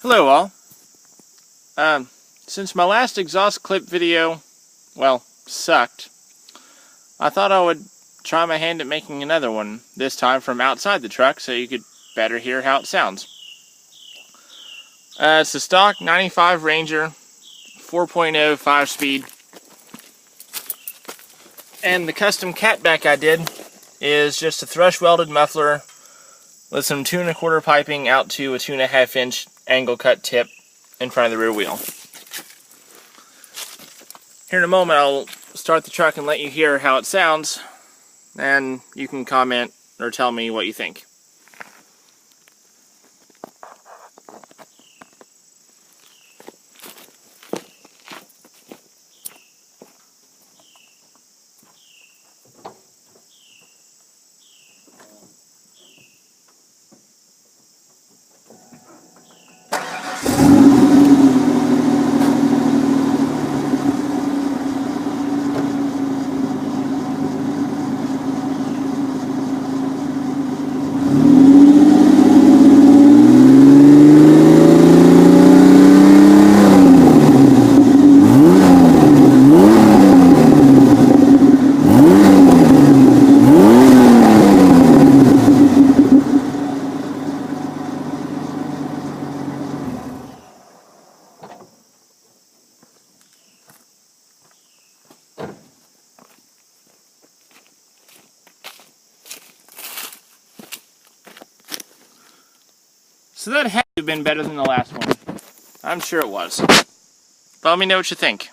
Hello all. Since my last exhaust clip video, well, sucked, I thought I would try my hand at making another one, this time from outside the truck so you could better hear how it sounds. It's a stock 95 Ranger, 4.0 5-speed, and the custom catback I did is just a thrush welded muffler with some 2 1/4 piping out to a 2.5 inch angle cut tip in front of the rear wheel. Here in a moment I'll start the truck and let you hear how it sounds, and you can comment or tell me what you think. So that had to have been better than the last one. I'm sure it was. Let me know what you think.